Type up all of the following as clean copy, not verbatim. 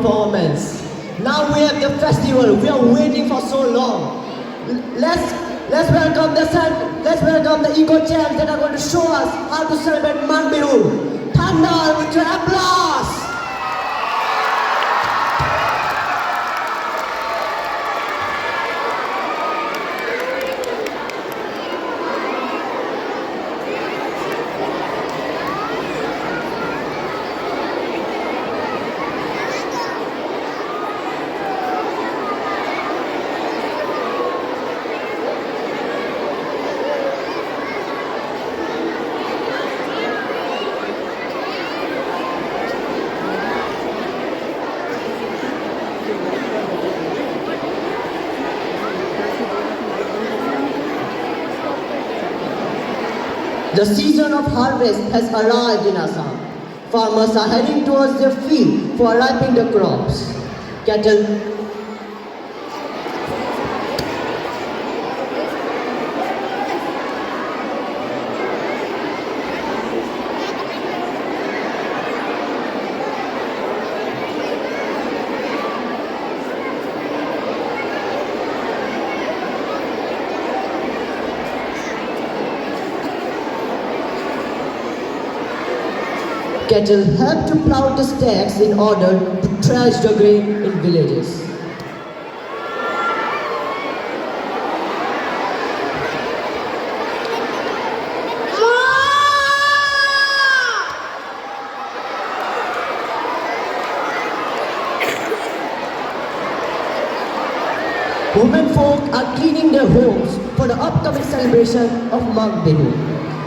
performance. Now we have the festival. We are waiting for so long. Let's welcome the Eco Champs that are going to show us how to celebrate Magh Bihu. Thunder with your applause. The season of harvest has arrived in Assam. Farmers are heading towards their field for ripening the crops. Cattle help to plow the stacks in order to thresh the grain in villages. Women folk are cleaning their homes for the upcoming celebration of Magh Bihu.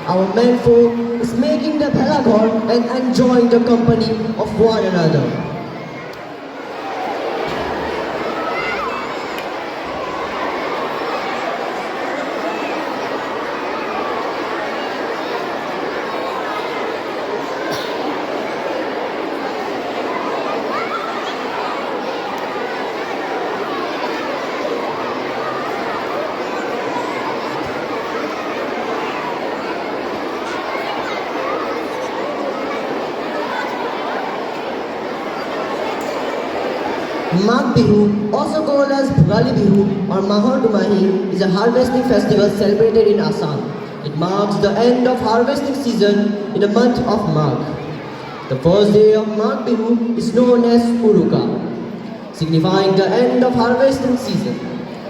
Our men folk is making the bhelaghor and enjoying the company of one another. Magh Bihu, also called as Bhogali Bihu or Mahar Dumahi, is a harvesting festival celebrated in Assam. It marks the end of harvesting season in the month of Magh. The first day of Magh Bihu is known as Uruka, signifying the end of harvesting season.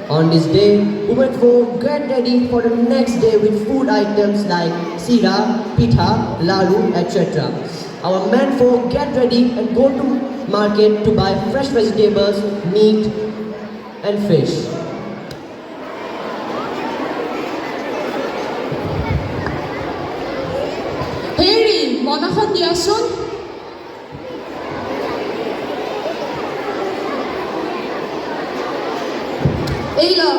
On this day, women folk get ready for the next day with food items like sira, pitha, lalu, etc. Our men folk get ready and go to market to buy fresh vegetables, meat and fish. Harry, monahan diyason? Eila.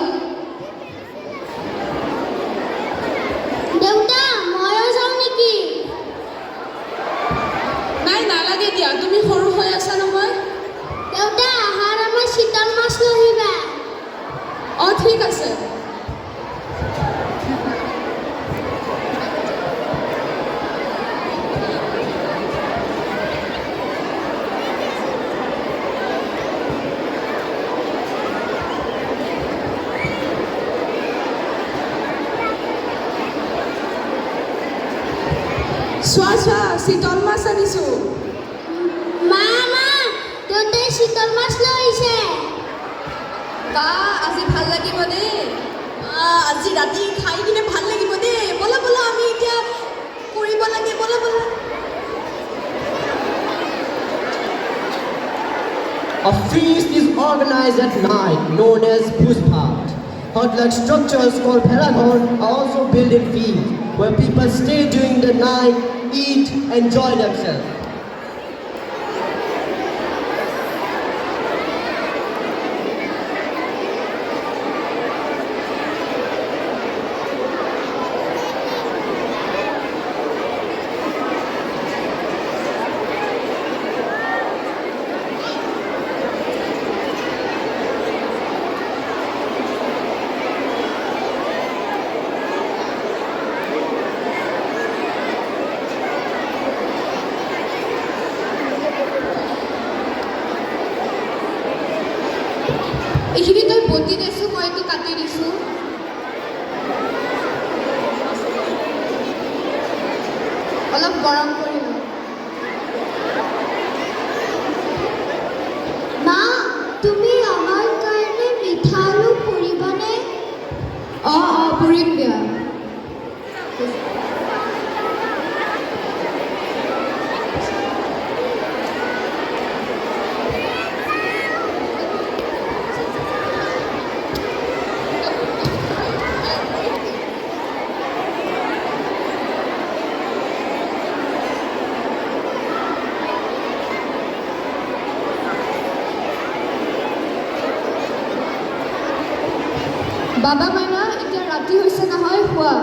দেউতা ময়ো যাওঁ নেকি নাই নালাগে দিয়া তুমি সৰু হৈ আছা নহয় দেউতা আহাৰ আমাৰ শীতল মাছ লৈ আহিবা ঠিক আছে চোৱা শীতল মাছ আনিছোঁ মা দেউতাই শীতল মাছ লৈ আহিছে বা আজি ভাল লাগিব দেই আজি ৰাতি খাই কিনে ভাল লাগিব দেই বলা বলা আমি এতিয়া কৰিব লাগে বলা বলা A feast is organized at night known as Bhuspat. Hut-like structures called bhelaghor are also built in fields where people stay during the night, eat, enjoy themselves. এইখিনি তই বটি দিছোঁ মই এইটো কাটি দিছোঁ অলপ গৰম কৰি লওঁ মা তুমি আমাৰ কাৰণে মিঠা আলু পুৰিবানে অঁ পুৰিম দিয়া বাবা মাইনা এতিয়া ৰাতি হৈছে নহয় শোৱা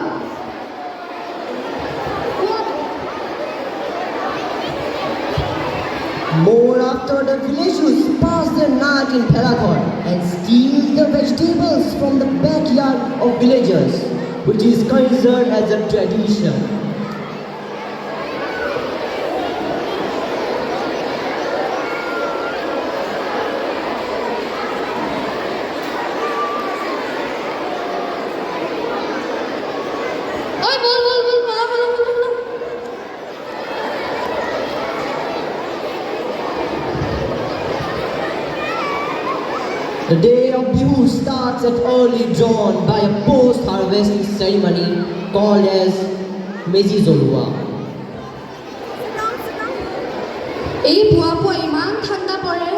More after the villagers pass the night in Palakkad and steal the vegetables from the backyard of villagers, which is considered as a tradition. ঐ বল বল বল বলা বলা বলা বলা The day of Bihu starts at early dawn by a post-harvesting ceremony called as Mezi Zolua. এই পুৱা পুৱা ইমান ঠাণ্ডা পৰে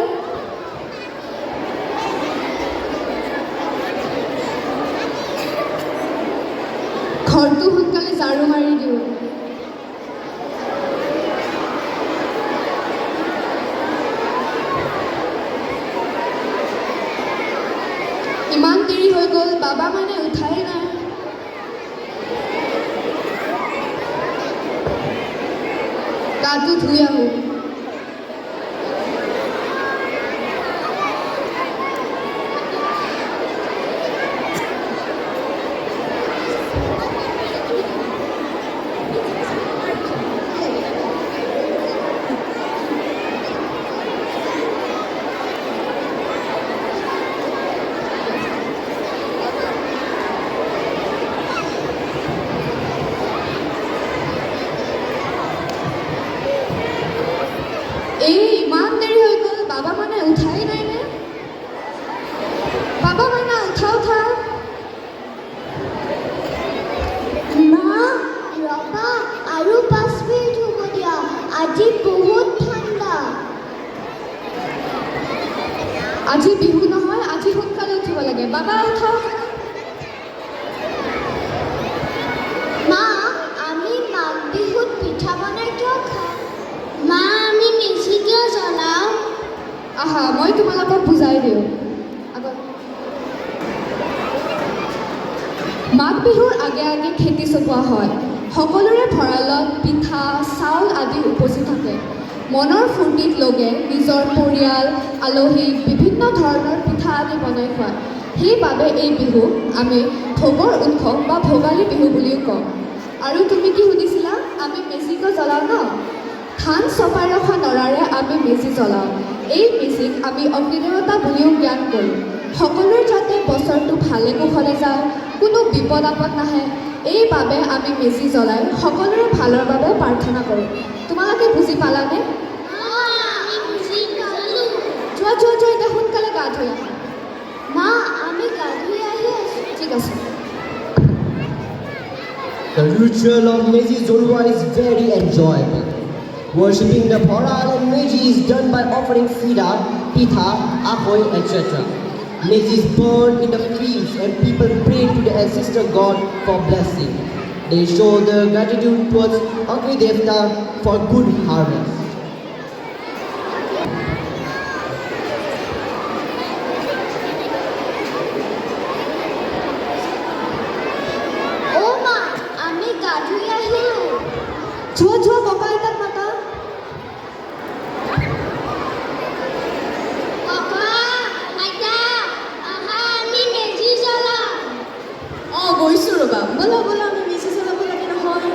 ঘৰটো সোনকালে ঝাৰু মাৰি দিওঁ ইমান দেৰি হৈ গ'ল বাবা মানে উঠাই নাই গাটো ধুই আহোঁ এই ইমান দেৰি হৈ গ'ল বাবা মানে উঠাই নাই নে বাবা মানে উঠা উঠা মা ৰবা আৰু 5 মিনিট হ'ব দিয়া আজি বহুত ঠাণ্ডা আজি বিহু নহয় আজি সোনকালে উঠিব লাগে বাবা উঠা মা আমি মাঘ বিহুত পিঠা বনাই কিয় খাওঁ মা আমি মেজি কিয় জ্বলাওঁ আহা মই তোমালোকক বুজাই দিওঁ আগত মাঘ বিহুৰ আগে আগে খেতি চপোৱা হয় সকলোৰে ভঁৰালত পিঠা চাউল আদি উপচি থাকে মনৰ ফূৰ্তিত লগে নিজৰ পৰিয়াল আলহীক বিভিন্ন ধৰণৰ পিঠা আদি বনাই খুৱায় সেইবাবে এই বিহু আমি ভোগৰ উৎসৱ বা ভোগালী বিহু বুলিও কওঁ আৰু তুমি কি সুধিছিলা আমি মেজি কিয় জ্বলাওঁ ন ধান চপাই ৰখা নৰাৰে আমি মেজি জ্বলাওঁ এই মেজিক আমি অগ্নিদেৱতা বুলিও জ্ঞান কৰোঁ সকলোৰে যাতে বছৰটো ভালে কুশলে যায় কোনো বিপদ আপদ নাহে এইবাবে আমি মেজি জ্বলাই সকলোৰে ভালৰ বাবে প্ৰাৰ্থনা কৰোঁ তোমালোকে বুজি পালানে আমি বুজি পালোঁ যোৱা যোৱা যোৱা এতিয়া সোনকালে গা ধুই আহা মা আমি গা ধুই আহি আছোঁ ঠিক আছে The ritual of Mezi Zolua is very enjoyable. Worshipping the Bhoral and Meji is done by offering Sida, Pitha, Ahoy, etc. Mezi is burned in the fields and people pray to the ancestor god for blessing. They show their gratitude towards Agni Devta for good harvest. অ' মা আমি গা ধুই আহিলোঁ যোৱা যোৱা ককা আইতাক মাতা ককা আইতা আহা আমি মেজি জ্বলাওঁ অঁ গৈছোঁ ৰ'বা ব'লা ব'লা আমি মেজি জ্বলাব লাগে নহয়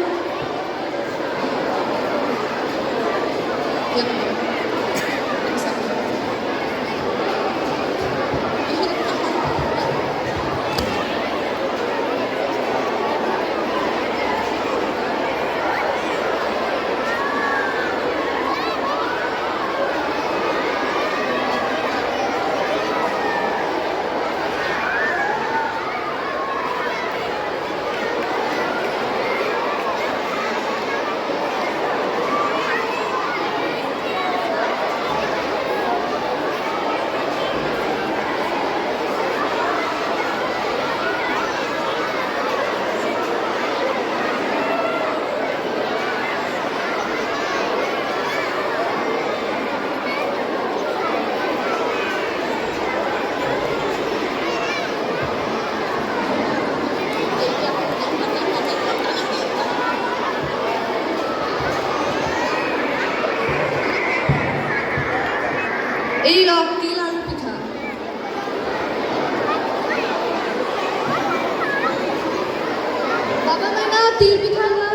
তিল পিঠা লোৱা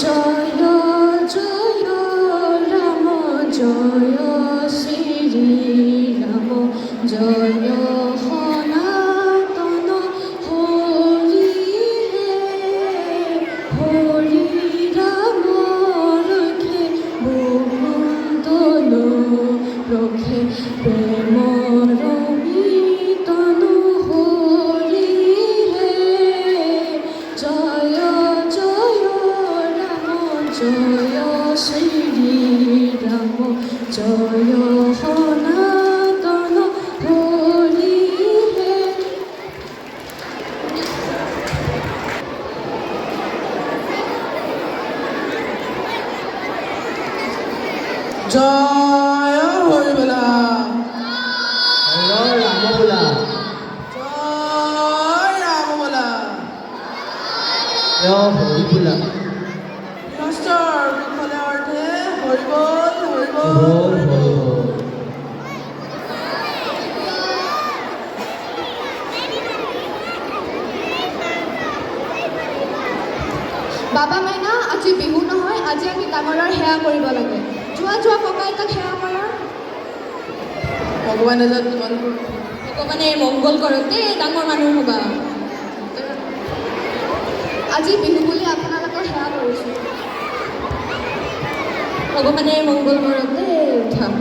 জয় জয় রাম জয় শ্রী রাম জয় সনাতন হরি হৰি ৰাম ৰখে বহুতন ৰখে প্ৰেমৰ তনু হৰি জয় জয় জয় শ্রী রাম জয় সনাতন হরি জয় হরিবলা Lord Ramabula. জয় রামবলা Yo Horibula. মাস্টার বিফলে অর্থে হরিবল হরিবল Hor হরিবল Hor. বাবা মাইনা আজি বিহু নহয় আজি আমি ডাঙৰৰ সেৱা কৰিব লাগে যোৱা যোৱা ককা আইতাক সেৱা কৰা ভগৱানে যেন তোমালোকৰ ভগৱানে মংগল কৰক দেই ডাঙৰ মানুহ হ'বা আজি বিহু বুলি আপোনালোকৰ সেৱা কৰিছোঁ ভগৱানে মংগল কৰক দেই উঠাম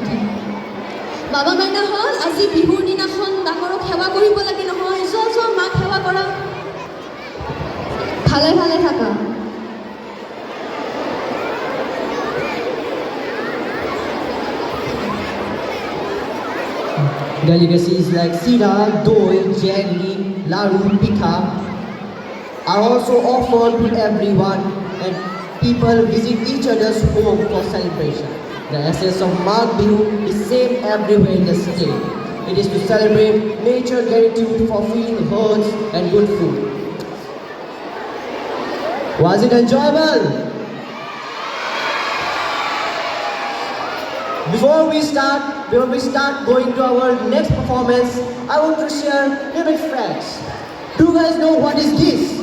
বাবা মাইনা হ'ল আজি বিহুৰ দিনাখন ডাঙৰক সেৱা কৰিব লাগে নহয় যোৱা যোৱা মাক সেৱা কৰা ভালে ভালে থাকা Delicacies like sira, doi, jaggery, laru, pitha are also offered to everyone, and people visit each other's home for celebration. The essence of Magh Bihu is same everywhere in the state. It is to celebrate nature gratitude for feeding herds and good food. Was it enjoyable? Before we start going to our next performance, I want to share little facts. Do you guys know what is this?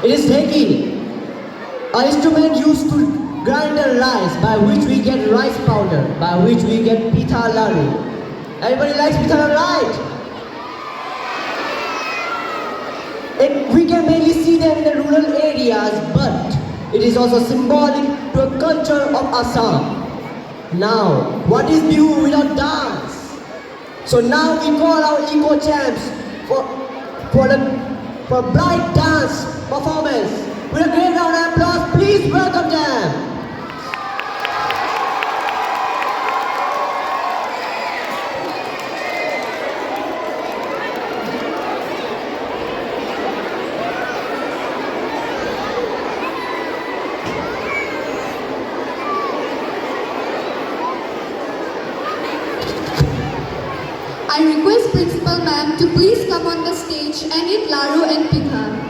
It is dheki, an instrument used to grind the rice, by which we get rice powder, by which we get pitha laru. Everybody likes pitha laru, right? We can mainly see them in the rural areas, but it is also symbolic to a culture of Assam. Now, what is Bihu without dance? So now we call our eco champs for bright dance performance. With a great round of applause, please welcome them. I request Principal Ma'am to please come on the stage and eat laru and pitha.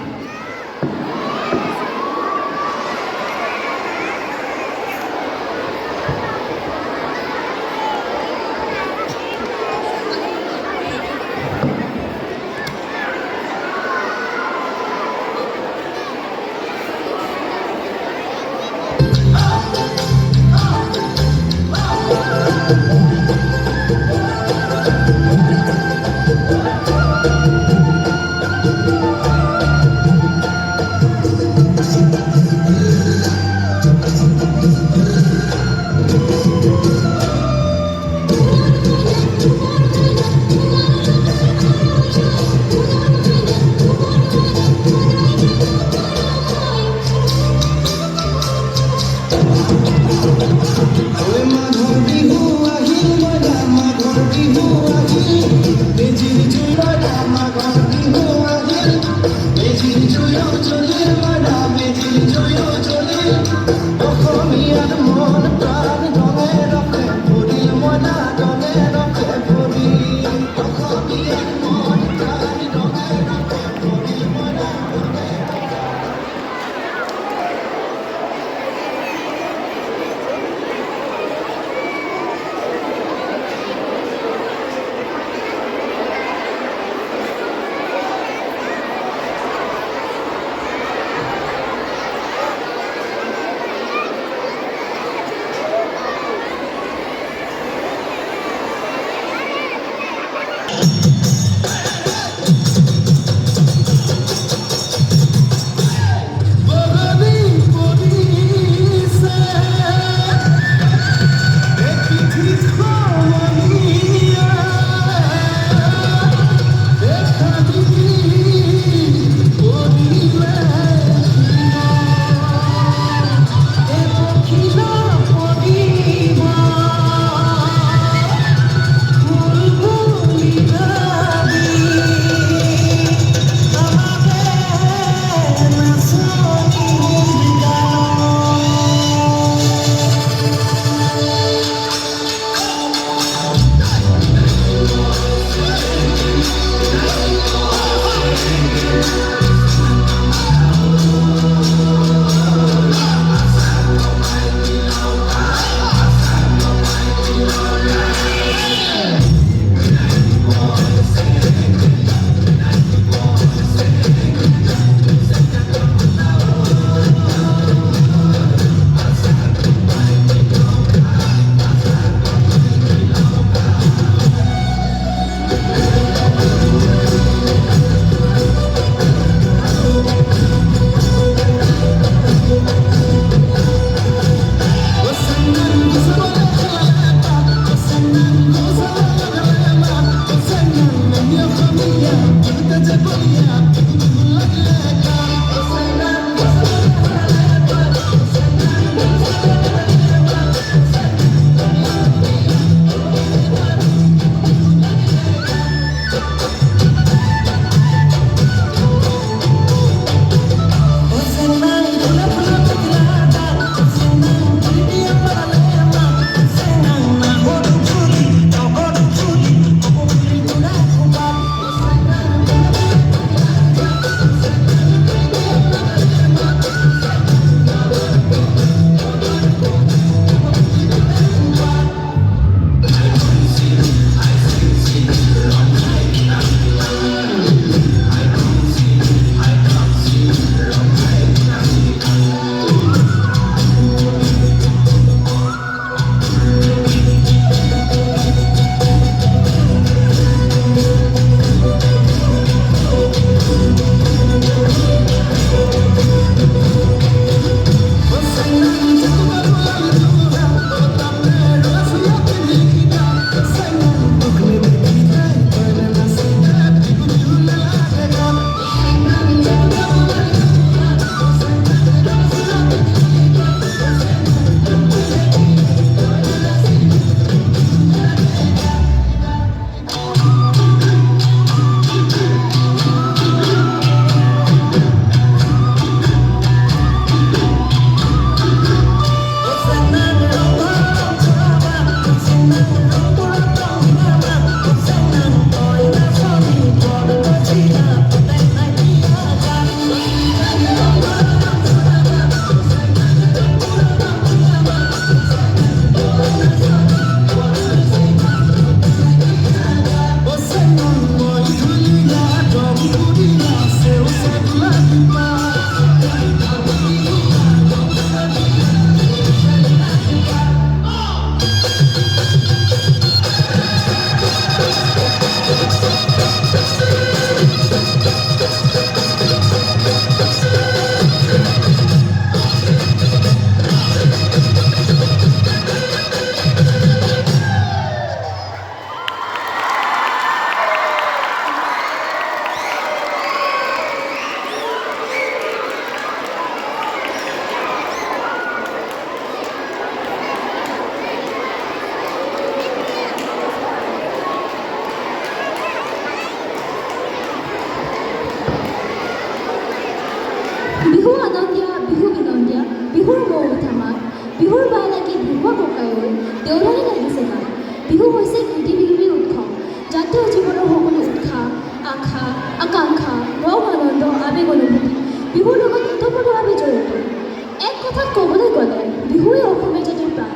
ক'বলৈ গ'লে বিহুৱে অসমীয়া জাতিৰ প্ৰাণ।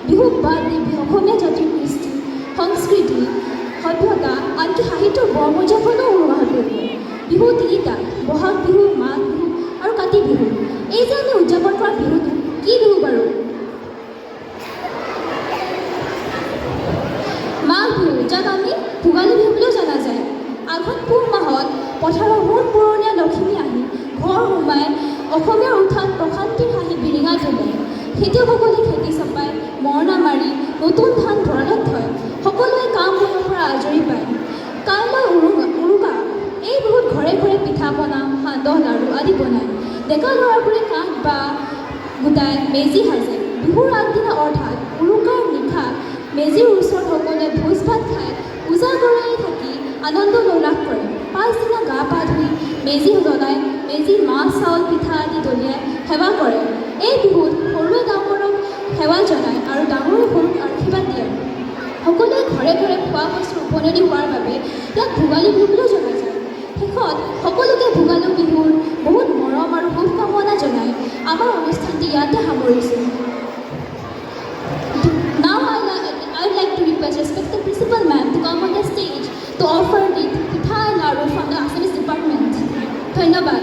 বিহুক বাদ দি অসমীয়া জাতিৰ কৃষ্টি, সংস্কৃতি, সভ্যতা, আনকি সাহিত্যৰ বৰমৰ্যাদাখনো উৰুৱা হৈ পৰিব। বিহু তিনিটা: বহাগ বিহু, মাঘ বিহু আৰু কাতি বিহু। এই যে আমি উদযাপন কৰা বিহুটো কি বিহু বাৰু? মাঘ বিহু, যাক আমি ভোগালী বিহু বুলিও জনা যায়। আঘোণ পুহ মাহত পথাৰৰ সোণ পুৰণীয়া লখিমী আহি ঘৰ সোমাই অসমীয়াৰ উঠাত প্ৰশান্তিৰ হাঁহি বিৰিঙা তোলে। খেতিয়কসকলে খেতি চপাই মৰণা মাৰি নতুন ধান ভঁৰালত থয়। সকলোৱে কাম বনৰ পৰা আজৰি পায়। কাইলৈ উৰুকা। এই বিহুত ঘৰে ঘৰে পিঠা পনা, সান্দহ, লাড়ু আদি বনায়। ডেকা ল'ৰাবোৰে কাঠ বা গোটাই মেজি সাজে। বিহুৰ আগদিনা অৰ্থাৎ উৰুকাৰ নিশা মেজিৰ ওচৰত সকলোৱে ভোজ ভাত খাই উজাগৰাই থাকি আনন্দ উল্লাস কৰে। পাছদিনা গা পা ধুই মেজি জ্বলাই মেজি মাছ, চাউল, পিঠা আদি দলিয়াই সেৱা কৰে। এই বিহুত সৰুৱে ডাঙৰক সেৱা জনায় আৰু ডাঙৰে সৰুক আশীৰ্বাদ দিয়ে। সকলোৱে ঘৰে ঘৰে খোৱা বস্তু উপনদী হোৱাৰ বাবে ইয়াক ভোগালী বিহু বুলিও জনা যায়। শেষত সকলোকে ভোগালী বিহুৰ বহুত মৰম আৰু শুভকামনা জনাই আমাৰ অনুষ্ঠানটি ইয়াতে সামৰিছোঁ। Now I would like to request respected Principal Ma'am to come on the stage to offer the pitha and laru from the Assamese department. ধন্যবাদ।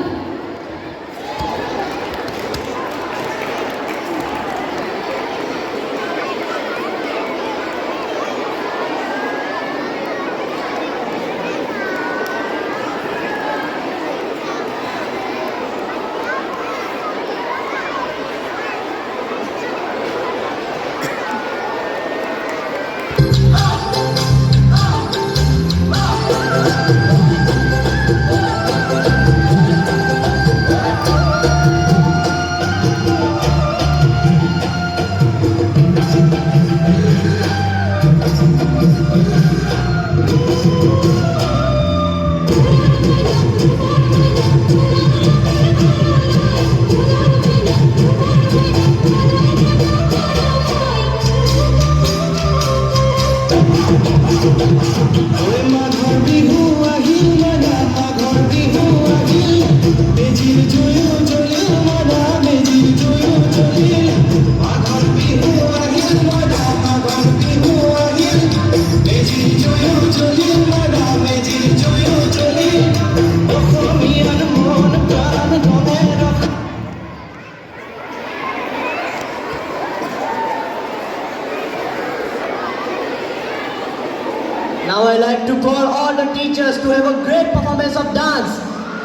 Now I like to call all the teachers to have a great performance of dance.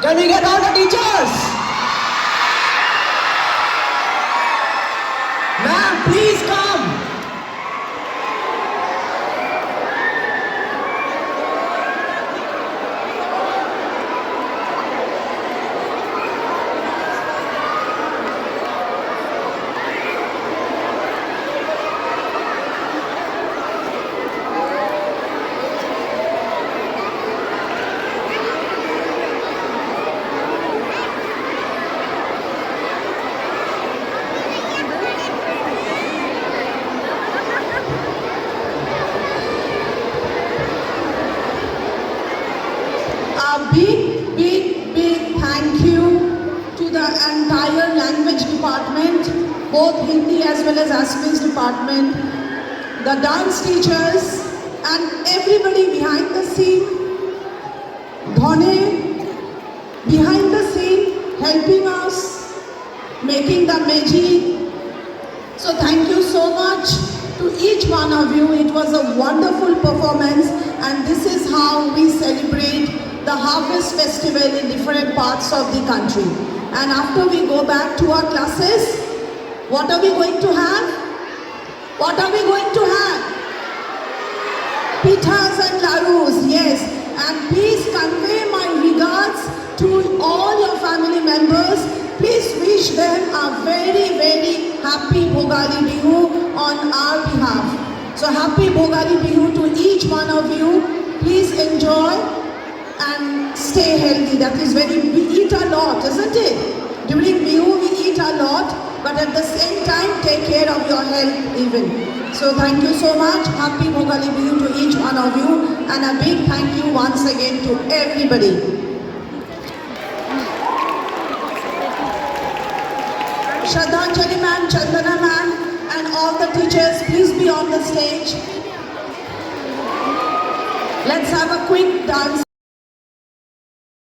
Can we get all the teachers? Ma'am, please come. Big thank you to the entire language department, both Hindi as well as Assamese department, the dance teachers and everybody behind the scene, Dhone, behind the scene, helping us, making the meji. So thank you so much to each one of you. It was a wonderful performance, and this is how we celebrate the Harvest Festival in different parts of the country. And after we go back to our classes, what are we going to have? What are we going to have? Pithas and larus, yes. And please convey my regards to all your family members. Please wish them a very happy Bhogali Bihu on our behalf. So happy Bhogali Bihu to each one of you. Please enjoy and stay healthy. That is we eat a lot, isn't it? During Bihu we eat a lot, but at the same time take care of your health even. So thank you so much. Happy Bhogali Bihu to each one of you, and a big thank you once again to everybody. Shraddhanjali ma'am, Chandana ma'am, and all the teachers, please be on the stage. Let's have a quick dance.